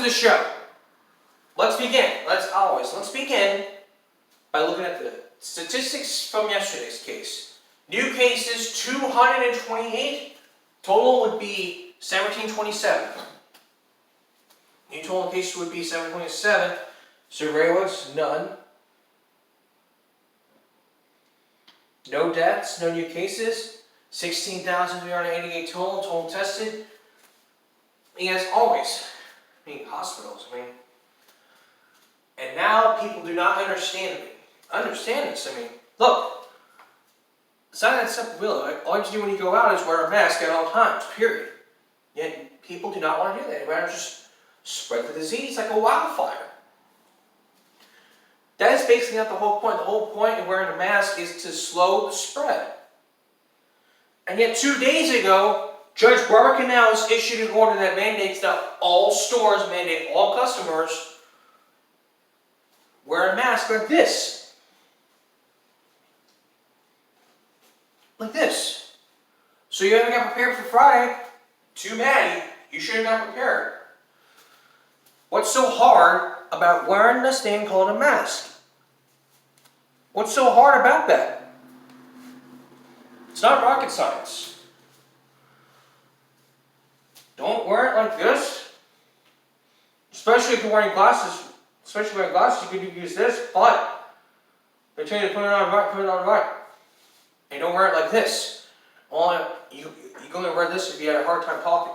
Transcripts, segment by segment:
to the show. Let's begin. Let's begin by looking at the statistics from yesterday's case. New cases 228. Total would be 1727. New total cases would be 727. Surveillance, none. No deaths, no new cases. 16,388 total tested. As always, hospitals, and now people do not understand this. Look, it's not that simple, really. All you have to do when you go out is wear a mask at all times, period. Yet people do not want to do that. They rather just spread the disease like a wildfire. That is basically not the whole point. The whole point of wearing a mask is to slow the spread. And yet 2 days ago, Judge Barbara Canales issued an order that mandates that all stores mandate all customers wear a mask like this. Like this. So you haven't got prepared for Friday. Too bad. You should have got prepared. What's so hard about wearing this thing called a mask? What's so hard about that? It's not rocket science. Don't wear it like this. Especially if you're wearing glasses. Especially wearing glasses, you could use this, but they tell you to put it on right. And don't wear it like this. You can only wear this if you had a hard time talking.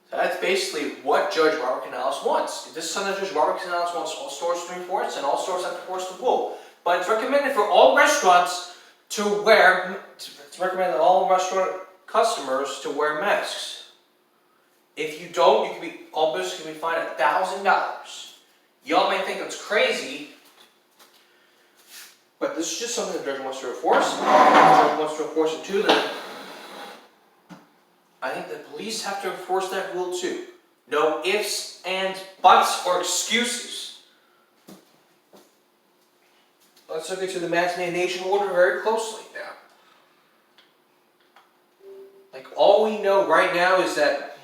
So that's basically what Judge Barbara Canales wants. If this is something Judge Barbara Canales wants all stores to enforce, and all stores have to enforce the rule. But it's recommended for all restaurants to wear, it's recommended that all restaurant customers to wear masks. If you don't, all business can be fined $1,000. Y'all may think it's crazy, but this is just something the judge wants to enforce. The judge wants to enforce it too. Then I think the police have to enforce that rule too. No ifs, ands, buts, or excuses. Let's look into the mask mandation order very closely now. All we know right now is that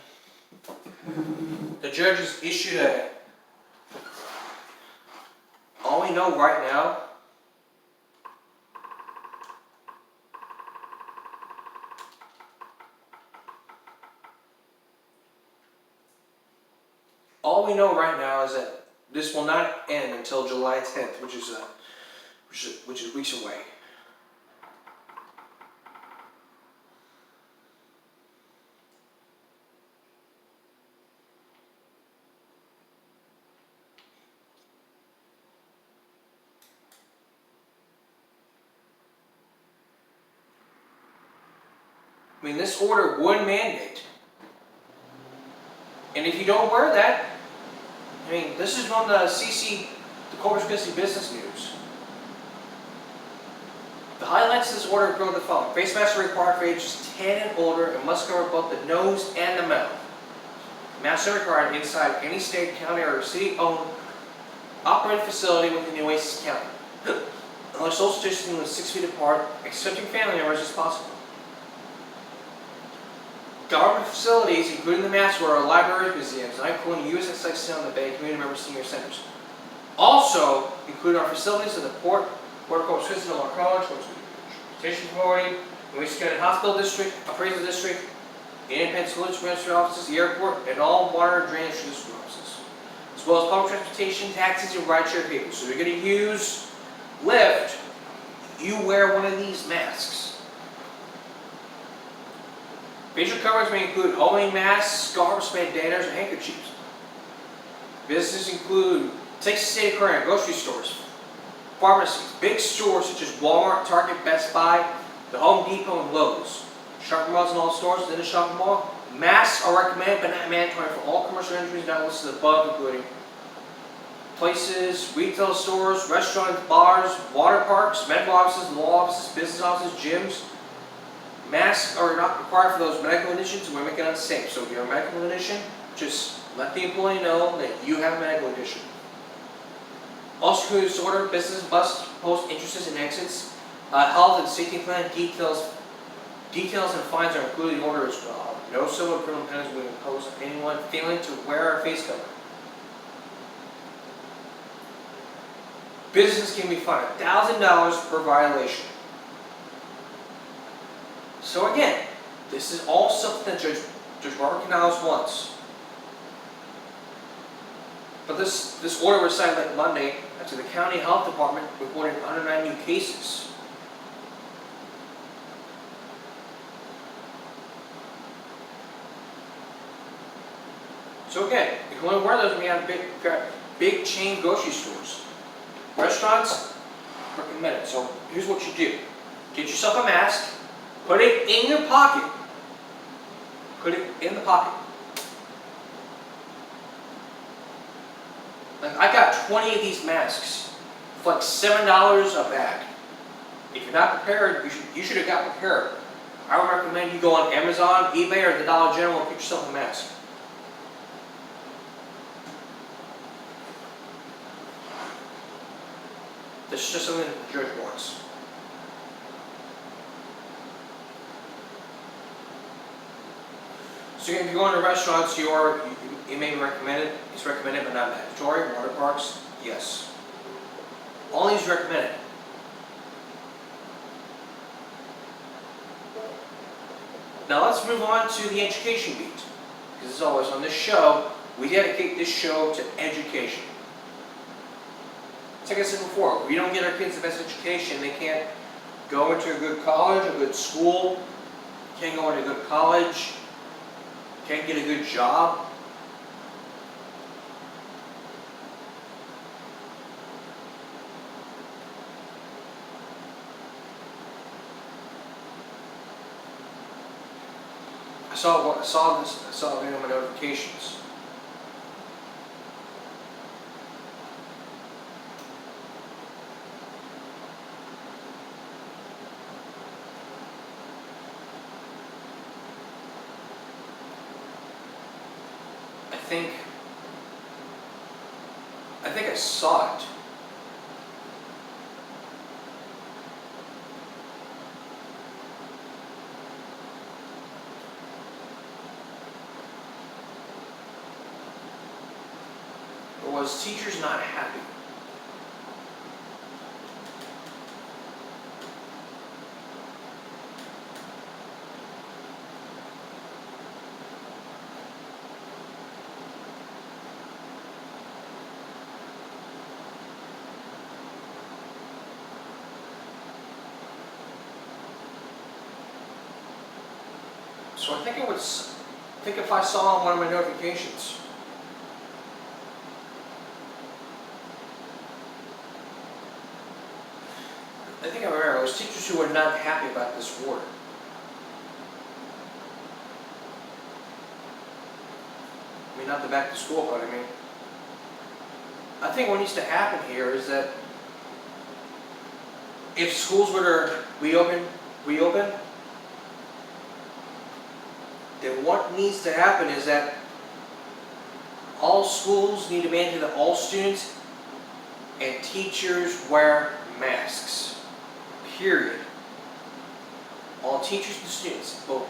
the judge has issued all we know right now is that this will not end until July 10th, which is weeks away. This order would mandate. And if you don't wear that, this is from the CC, the Corpus Christi Business News. The highlights of this order go the following. Face masks are required for ages 10 and older and must cover both the nose and the mouth. Masks are required inside any state, county, or city-owned operating facility within the Oasis County. Unless social distancing was 6 feet apart, accepting family members as possible. Government facilities, including the mass are libraries, museums, not including U.S. Excelsior on the Bay, community member senior centers. Also, including our facilities at the Port Corpus Christi, Long College, Transportation Authority, Oasis County Hospital District, Appraisal District, Independent School Administrative Offices, the airport, and all water and drainage district offices, as well as public transportation, taxis, and rideshare vehicles. So if you're going to use Lyft, you wear one of these masks. Facial coverings may include Halloween masks, scarves, bandanas, or handkerchiefs. Businesses include Texas State Aquarium, grocery stores, pharmacies, big stores such as Walmart, Target, Best Buy, the Home Depot, and Lowe's. Shopping malls and all stores within the shopping mall. Masks are recommended but not mandatory for all commercial entities not listed above, including places, retail stores, restaurants, bars, water parks, medical offices, law offices, business offices, gyms. Masks are not required for those medical conditions, and we're making it unsafe. So if you're a medical condition, just let the employee know that you have a medical condition. Also including disorder, business must post entrances and exits. Health and safety plan details Details and fines are included in the order as well. No civil or criminal penalties will be imposed on anyone failing to wear a face covering. Business can be fined $1,000 per violation. So again, this is all something that Judge Robert Canales wants. But this order was signed late Monday after the county health department reported 109 new cases. So again, you can only wear those when you have big chain grocery stores. Restaurants, recommend it. So here's what you do. Get yourself a mask, put it in your pocket. Put it in the pocket. Like, I got 20 of these masks for like $7 a bag. If you're not prepared, you should have got prepared. I would recommend you go on Amazon, eBay, or the Dollar General and get yourself a mask. This is just something that the judge wants. So if you go into restaurants, it may be recommended. It's recommended but not mandatory. Water parks, yes. All these recommended. Now let's move on to the education beat. Because as always on this show, we dedicate this show to education. Like I said before, if we don't get our kids the best education, they can't go into a good college, a good school, can't go into a good college, can't get a good job. I saw it in my notifications. I think I saw it. Or was teachers not happy? So I think if I saw one of my notifications. I think I remember it was teachers who were not happy about this order. I mean, not the back to school part, I think what needs to happen here is that if schools were to reopen, then what needs to happen is that all schools need to mandate that all students and teachers wear masks. Period. All teachers and students. Well,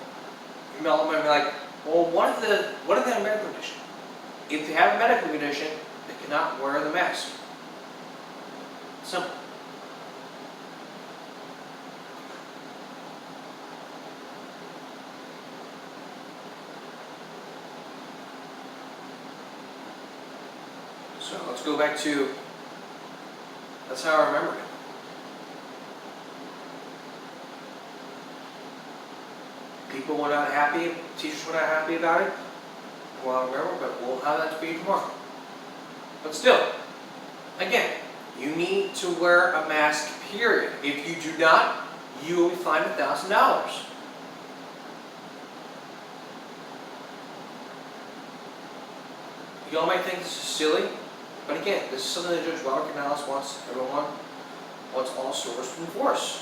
you might be like, well, what if they have a medical condition? If they have a medical condition, they cannot wear the mask. Simple. So let's go back to, that's how I remembered it. People were not happy, teachers were not happy about it. Well, I remember, but we'll have that to be tomorrow. But still, again, you need to wear a mask, period. If you do not, you will be fined $1,000. Y'all might think this is silly, but again, this is something that Judge Robert Canales wants all stores to enforce.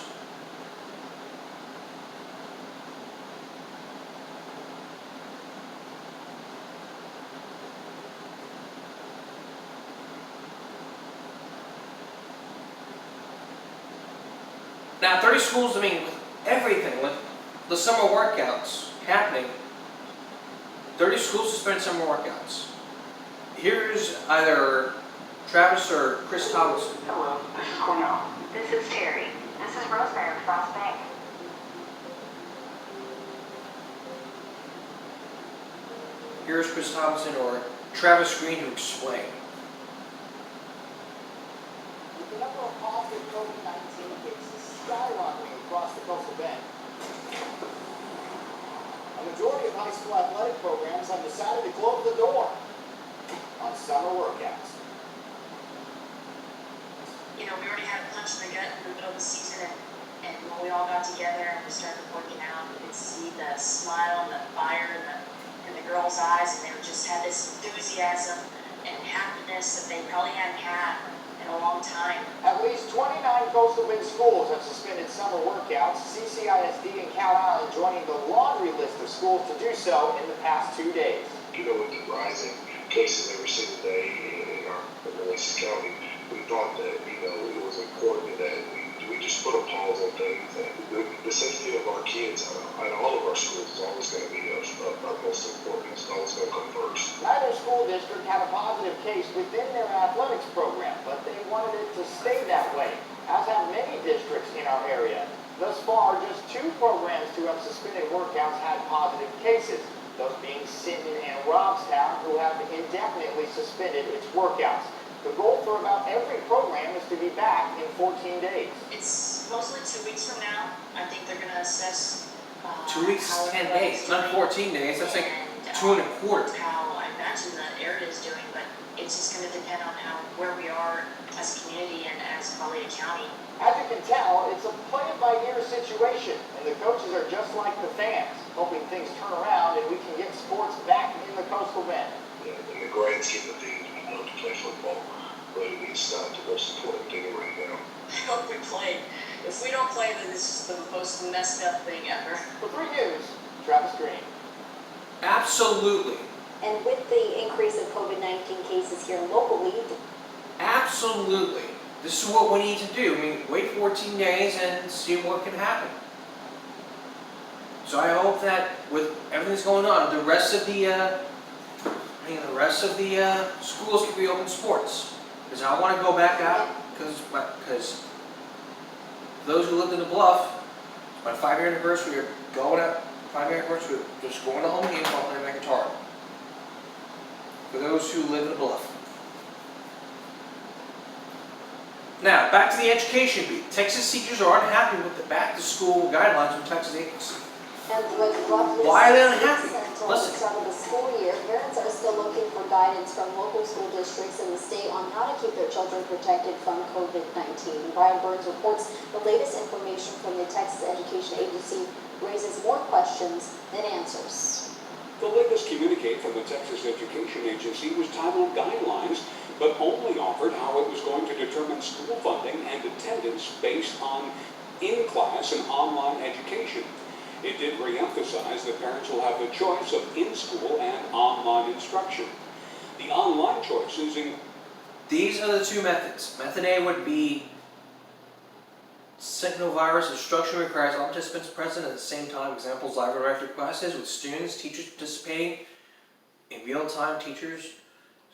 Now, 30 schools, with everything, with the summer workouts happening. 30 schools suspended summer workouts. Here's either Travis or Chris Thomason. Hello, this is Cornell. This is Terry. This is Rosemary with Frost Bank. Here's Chris Thompson or Travis Green to explain. With the number of positive COVID-19 cases skyrocketing across the coastal bend, a majority of high school athletic programs have decided to close the door on summer workouts. You know, we already had a punch in the gut in the middle of the season, and when we all got together and we started working out, we could see the smile and the fire in the girls' eyes, and they just had this enthusiasm and happiness that they probably hadn't had in a long time. At least 29 coastal bend schools have suspended summer workouts, CCISD and Cal Allen joining the laundry list of schools to do so in the past 2 days. You know, with the rising cases every single day in our Oasis County, we thought that, you know, it was important that we just put a pause on things. And the safety of our kids at all of our schools is always going to be of most important. It's always going to come first. Neither school district had a positive case within their athletics program, but they wanted it to stay that way, as have many districts in our area. Thus far, just 2 programs to have suspended workouts had positive cases, those being Sinton and Robstown, who have indefinitely suspended its workouts. The goal for about every program is to be back in 14 days. It's supposedly 2 weeks from now. I think they're going to assess 2 weeks how is 10 everybody's days, not doing 14 days. That's like and, 2 1/4. how I imagine the area is doing, but it's just going to depend on where we are as a community and as probably a county. As you can tell, it's a play-it-by-ear situation, and the coaches are just like the fans, hoping things turn around and we can get sports back in the coastal bend. Yeah, in the grand scheme of things, we love to play football, but it's not the most important thing right now. I hope we play. If we don't play, then this is the most messed up thing ever. For 3 News, Travis Green. Absolutely. And with the increase of COVID-19 cases here locally, Absolutely. This is what we need to do. I mean, wait 14 days and see what can happen. So I hope that with everything that's going on, the rest of the schools can reopen sports. Because I want to go back out. Because those who lived in the Bluff, my 5-year anniversary, are going out. 5-year anniversary, just going to home games while playing my guitar. For those who live in the Bluff. Now, back to the education beat. Texas teachers are unhappy with the back-to-school guidelines from Texas agency. and with roughly Why are they 6 unhappy? weeks until Listen. the start of the school year, parents are still looking for guidance from local school districts in the state on how to keep their children protected from COVID-19. Brian Burns reports the latest information from the Texas Education Agency raises more questions than answers. The latest communique from the Texas Education Agency was titled Guidelines, but only offered how it was going to determine school funding and attendance based on in-class and online education. It did re-emphasize that parents will have the choice of in-school and online instruction. The online choices in These are the 2 methods. Method A would be sentinel virus instruction requires all participants present at the same time. Examples, live interactive classes with students, teachers participating in real time, teachers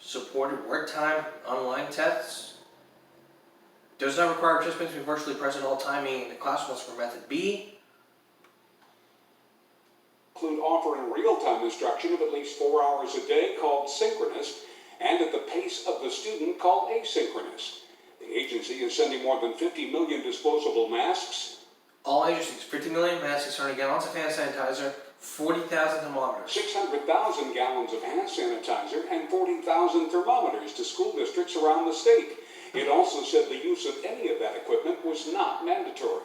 supported work time, online tests. Does not require participants to be virtually present all the time, meaning the classrooms for method B. include offering real-time instruction of at least 4 hours a day called synchronous, and at the pace of the student called asynchronous. The agency is sending more than 50 million disposable masks, All agencies, 50 million masks, 600 gallons of hand sanitizer, 40,000 thermometers. 600,000 gallons of hand sanitizer, and 40,000 thermometers to school districts around the state. It also said the use of any of that equipment was not mandatory.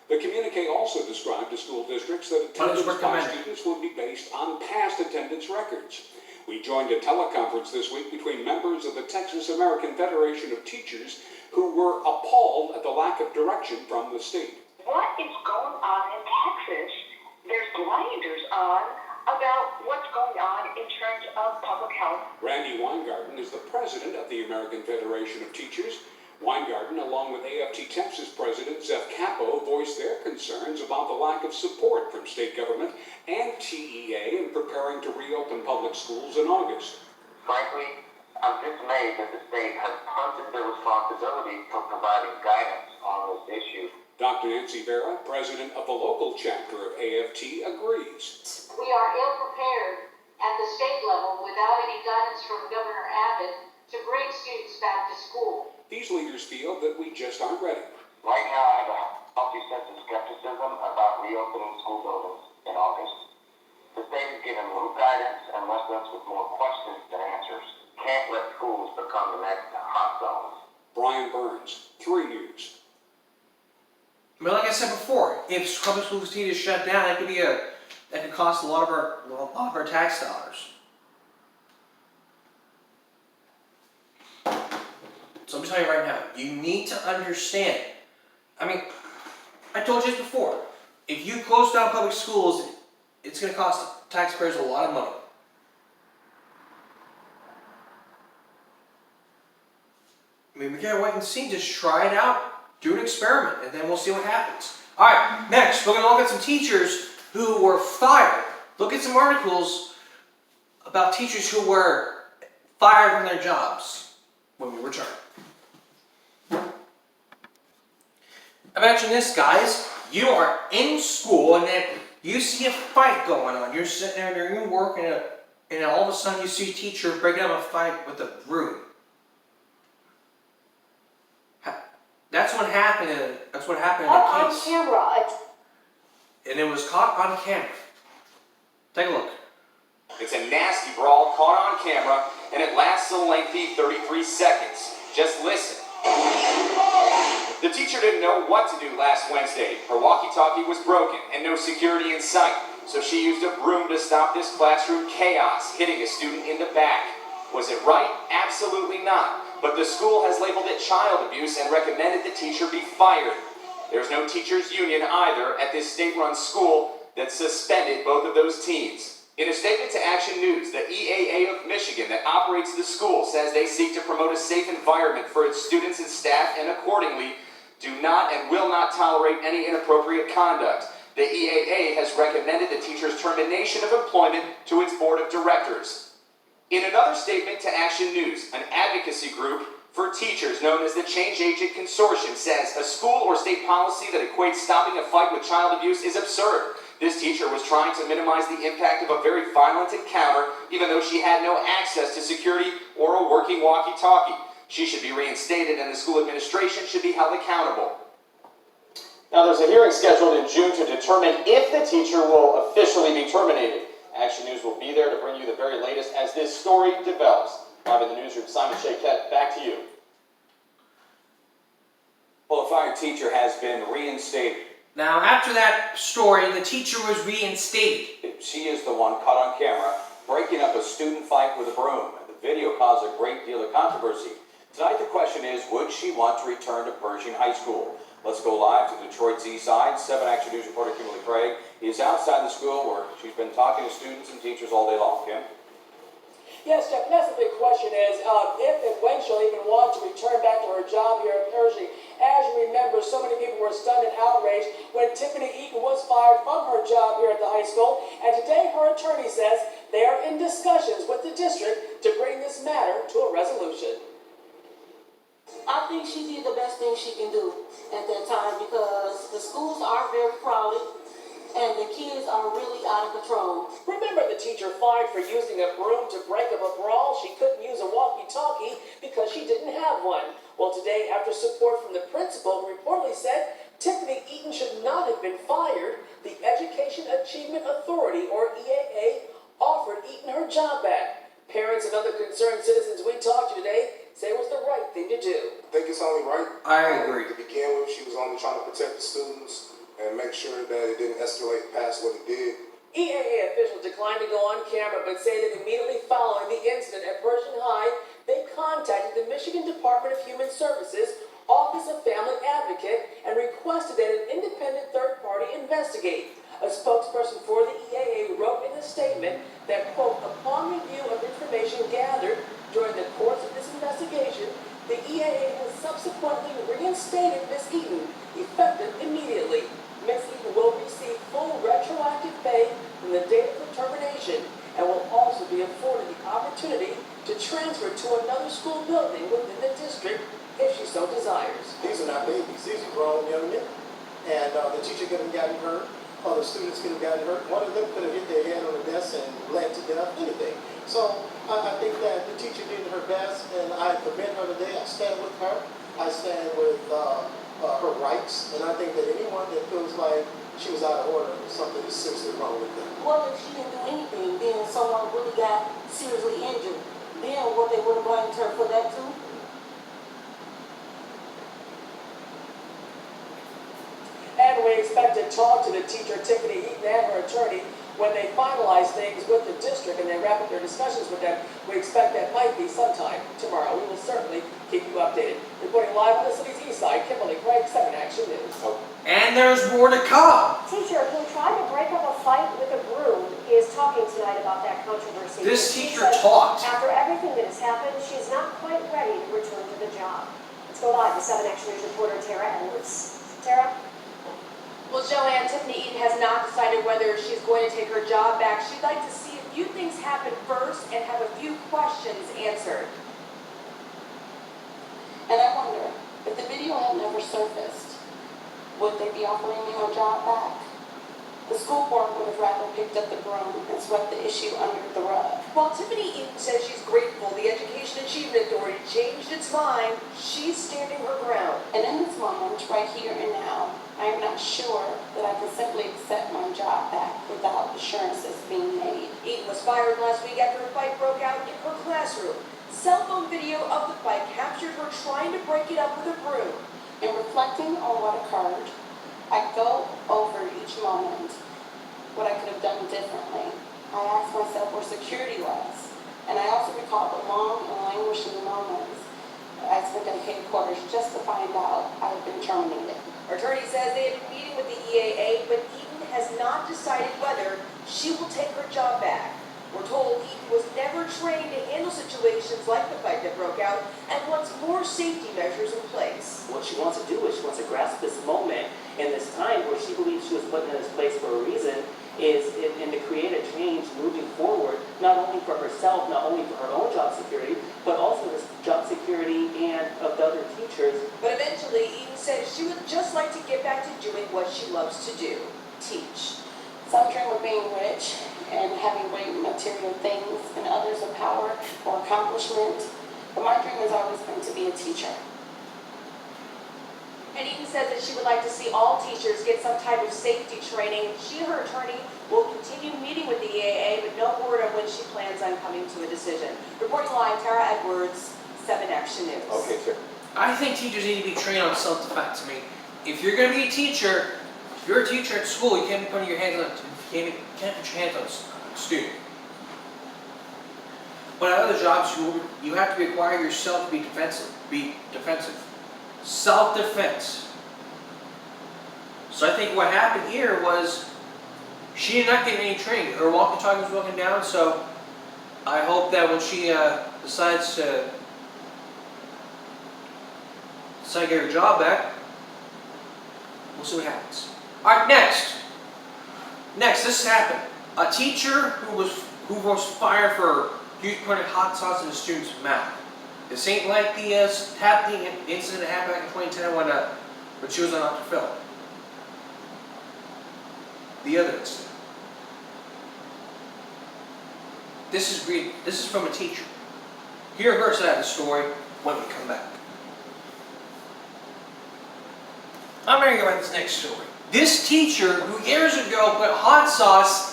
The communique also described to school districts that attendance by students would be based on past attendance records. We joined a teleconference this week between members of the Texas American Federation of Teachers who were appalled at the lack of direction from the state. What is going on in Texas? There's blinders on about what's going on in terms of public health. Randy Weingarten is the president of the American Federation of Teachers. Weingarten, along with AFT Texas President Zeph Capo, voiced their concerns about the lack of support from state government and TEA in preparing to reopen public schools in August. Frankly, I'm dismayed that the state has punted their responsibility for providing guidance on this issue. Dr. Nancy Vera, president of the local chapter of AFT, agrees. We are ill prepared at the state level without any guidance from Governor Abbott to bring students back to school. These leaders feel that we just aren't ready. Right now, I have a healthy sense of skepticism about reopening school buildings in August. The state has given little guidance and left us with more questions than answers. Can't let schools become the next hot zones. Brian Burns, 3 News. I mean, like I said before, if public schools continue to shut down, that could cost a lot of our tax dollars. So I'm telling you right now, you need to understand. I mean, I told you this before. If you close down public schools, it's going to cost taxpayers a lot of money. I mean, we gotta wait and see. Just try it out, do an experiment, and then we'll see what happens. All right, next we're gonna look at some teachers who were fired. Look at some articles about teachers who were fired from their jobs when we return. Imagine this, guys. You are in school and then you see a fight going on. You're sitting there doing your work and all of a sudden you see a teacher breaking up a fight with a broom. That's what happened in the case. On camera. And it was caught on camera. Take a look. It's a nasty brawl caught on camera, and it lasts a lengthy 33 seconds. Just listen. The teacher didn't know what to do last Wednesday. Her walkie-talkie was broken and no security in sight, so she used a broom to stop this classroom chaos, hitting a student in the back. Was it right? Absolutely not. But the school has labeled it child abuse and recommended the teacher be fired. There's no teachers union either at this state-run school that suspended both of those teens. In a statement to Action News, the EAA of Michigan that operates the school says they seek to promote a safe environment for its students and staff and accordingly do not and will not tolerate any inappropriate conduct. The EAA has recommended the teacher's termination of employment to its board of directors. In another statement to Action News, an advocacy group for teachers known as the Change Agent Consortium says a school or state policy that equates stopping a fight with child abuse is absurd. This teacher was trying to minimize the impact of a very violent encounter, even though she had no access to security or a working walkie-talkie. She should be reinstated and the school administration should be held accountable. Now there's a hearing scheduled in June to determine if the teacher will officially be terminated. Action News will be there to bring you the very latest as this story develops. Live in the newsroom, Simon Shaquette, back to you. Well, a fired teacher has been reinstated. Now, after that story, the teacher was reinstated. She is the one caught on camera breaking up a student fight with a broom. The video caused a great deal of controversy. Tonight the question is, would she want to return to Pershing High School? Let's go live to Detroit's East Side. 7 Action News reporter Kimberly Craig is outside the school where she's been talking to students and teachers all day long. Kim? Yes, Jeff, that's the big question is if and when she'll even want to return back to her job here at Pershing. As you remember, so many people were stunned and outraged when Tiffany Eaton was fired from her job here at the high school. And today her attorney says they are in discussions with the district to bring this matter to a resolution. I think she did the best thing she can do at that time because the schools are very crowded and the kids are really out of control. Remember the teacher fired for using a broom to break up a brawl? She couldn't use a walkie-talkie because she didn't have one. Well, today, after support from the principal who reportedly said Tiffany Eaton should not have been fired, the Education Achievement Authority, or EAA, offered Eaton her job back. Parents and other concerned citizens we talked to today say it was the right thing to do. I think it's only right. I agree. To begin with, she was only trying to protect the students and make sure that it didn't escalate past what it did. EAA officials declined to go on camera, but say that immediately following the incident at Pershing High, they contacted the Michigan Department of Human Services Office of Family Advocate and requested that an independent third party investigate. A spokesperson for the EAA wrote in a statement that, quote, upon review of information gathered during the course of this investigation, The EAA has subsequently reinstated Ms. Eaton, effective immediately. Ms. Eaton will receive full retroactive pay from the date of her termination and will also be afforded the opportunity to transfer to another school building within the district if she so desires. These are not babies, these are grown young men. And the teacher could have gotten hurt, or the students could have gotten hurt. One of them could have hit their head on the desk and bled to death, anything. So I think that the teacher did her best, and I commend her today. I stand with her. I stand with her rights, and I think that anyone that feels like she was out of order, something is seriously wrong with them. What if she didn't do anything, then someone really got seriously injured? Then what, they would have blamed her for that too? And we expect to talk to the teacher, Tiffany Eaton, and her attorney when they finalize things with the district and they wrap up their discussions with them. We expect that might be sometime tomorrow. We will certainly keep you updated. Reporting live on the city's east side, Kimberly Craig, 7 Action News. And there's more to come. Teacher who tried to break up a fight with a broom is talking tonight about that controversy. This She teacher says talked. After everything that has happened, she's not quite ready to return to the job. Let's go live to 7 Action News reporter Tara Edwards. Tara? Well, Joanne, Tiffany Eaton has not decided whether she's going to take her job back. She'd like to see a few things happen first and have a few questions answered. And I wonder, if the video had never surfaced, would they be offering me my job back? The school board would have rather picked up the broom and swept the issue under the rug. While Tiffany Eaton says she's grateful the Education Achievement Authority changed its mind, she's standing her ground. And in this moment, right here and now, I am not sure that I can simply accept my job back without assurances being made. Eaton was fired last week after a fight broke out in her classroom. Cell phone video of the fight captured her trying to break it up with a broom. In reflecting on what occurred, I go over each moment, what I could have done differently. I ask myself where security was, and I also recall the long and languishing moments I spent at headquarters just to find out I had been terminated. Her attorney says they have been meeting with the EAA, but Eaton has not decided whether she will take her job back. We're told Eaton was never trained to handle situations like the fight that broke out and wants more safety measures in place. What she wants to do is she wants to grasp this moment and this time where she believes she was put in this place for a reason, and to create a change moving forward, not only for herself, not only for her own job security, but also the job security and of the other teachers. But eventually, Eaton says she would just like to get back to doing what she loves to do, teach. Some dream of being rich and having great material things, and others of power or accomplishment. But my dream has always been to be a teacher. And Eaton says that she would like to see all teachers get some type of safety training. She and her attorney will continue meeting with the EAA, but no word on when she plans on coming to a decision. Reporting live, Tara Edwards, 7 Action News. Okay, sure. I think teachers need to be trained on self-defense. I mean, if you're going to be a teacher, if you're a teacher at school, you can't be putting your hands on you can't put your hands on a student. But at other jobs, you have to require yourself to be defensive. Self-defense. So I think what happened here was she did not get any training. Her walkie-talkie was broken down, so I hope that when she decides to get her job back, we'll see what happens. Alright, next, this happened. A teacher who was fired for putting hot sauce in a student's mouth. This ain't like the happening incident that happened back in 2010 when she was on Dr. Phil. The other incident. This is from a teacher. Hear her side of the story when we come back. I'm going to go about this next story. This teacher who years ago put hot sauce,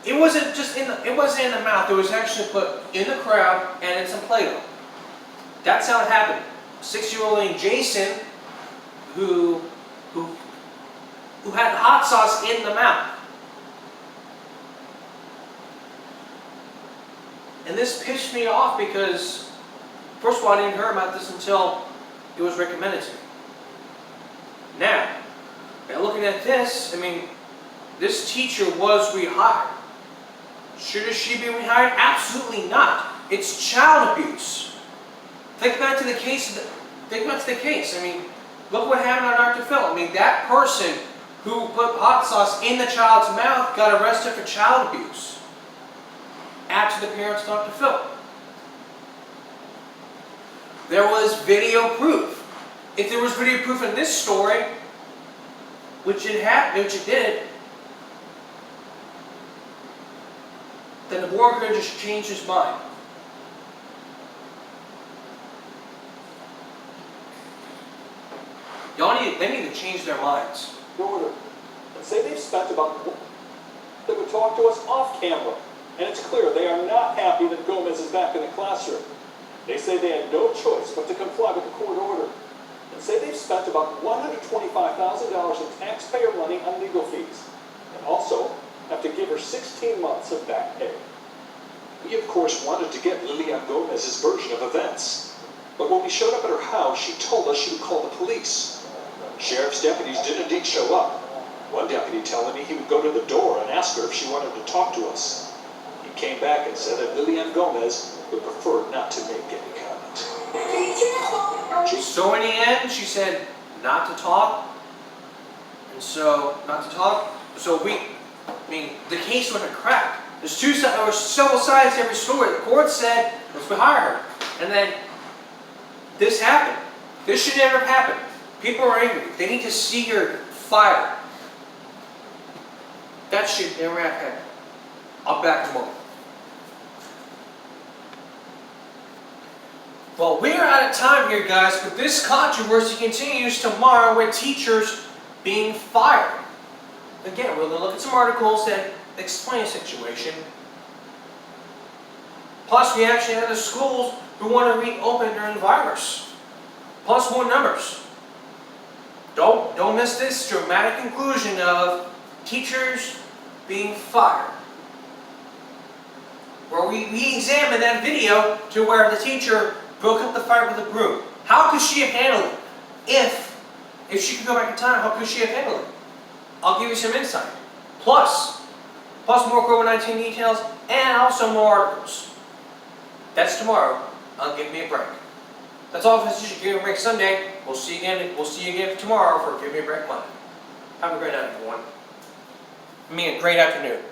it wasn't in the mouth, it was actually put in the crowd and in some Play-Doh. That's how it happened. 6-year-old named Jason who had hot sauce in the mouth. And this pissed me off because, first of all, I didn't hear about this until it was recommended to me. Now looking at this, I mean, this teacher was rehired. Should she be rehired? Absolutely not. It's child abuse. Think back to the case. I mean, look what happened on Dr. Phil. I mean, that person who put hot sauce in the child's mouth got arrested for child abuse after the parents of Dr. Phil. There was video proof. If there was video proof in this story, which it did, then the board could have just changed his mind. They need to change their minds. Order and say they've spent about. They would talk to us off camera, and it's clear they are not happy that Gomez is back in the classroom. They say they had no choice but to comply with the court order, and say they've spent about $125,000 in taxpayer money on legal fees, and also have to give her 16 months of back pay. We, of course, wanted to get Lilian Gomez's version of events, but when we showed up at her house, she told us she would call the police. Sheriff's deputies did indeed show up. One deputy telling me he would go to the door and ask her if she wanted to talk to us. He came back and said that Lilian Gomez would prefer not to make any comment. So in the end, she said not to talk. And so, not to talk. So the case went to crack. There were several sides to every story. The court said, let's hire her. And then, this happened. This should never have happened. People are angry. They need to see her fired. That should never have happened. I'll back them up. Well, we're out of time here, guys, but this controversy continues tomorrow with teachers being fired. Again, we're going to look at some articles that explain the situation. Plus, we actually have the schools who want to reopen during the virus. Plus more numbers. Don't miss this dramatic conclusion of teachers being fired. Where we examine that video to where the teacher broke up the fight with a broom. How could she have handled it? If she could go back in time, how could she have handled it? I'll give you some insight. Plus more COVID-19 details and also more articles. That's tomorrow on Give Me a Break. That's all for this Give Me a Break Sunday. We'll see you again tomorrow for Give Me a Break Monday. Have a great night, everyone. A great afternoon.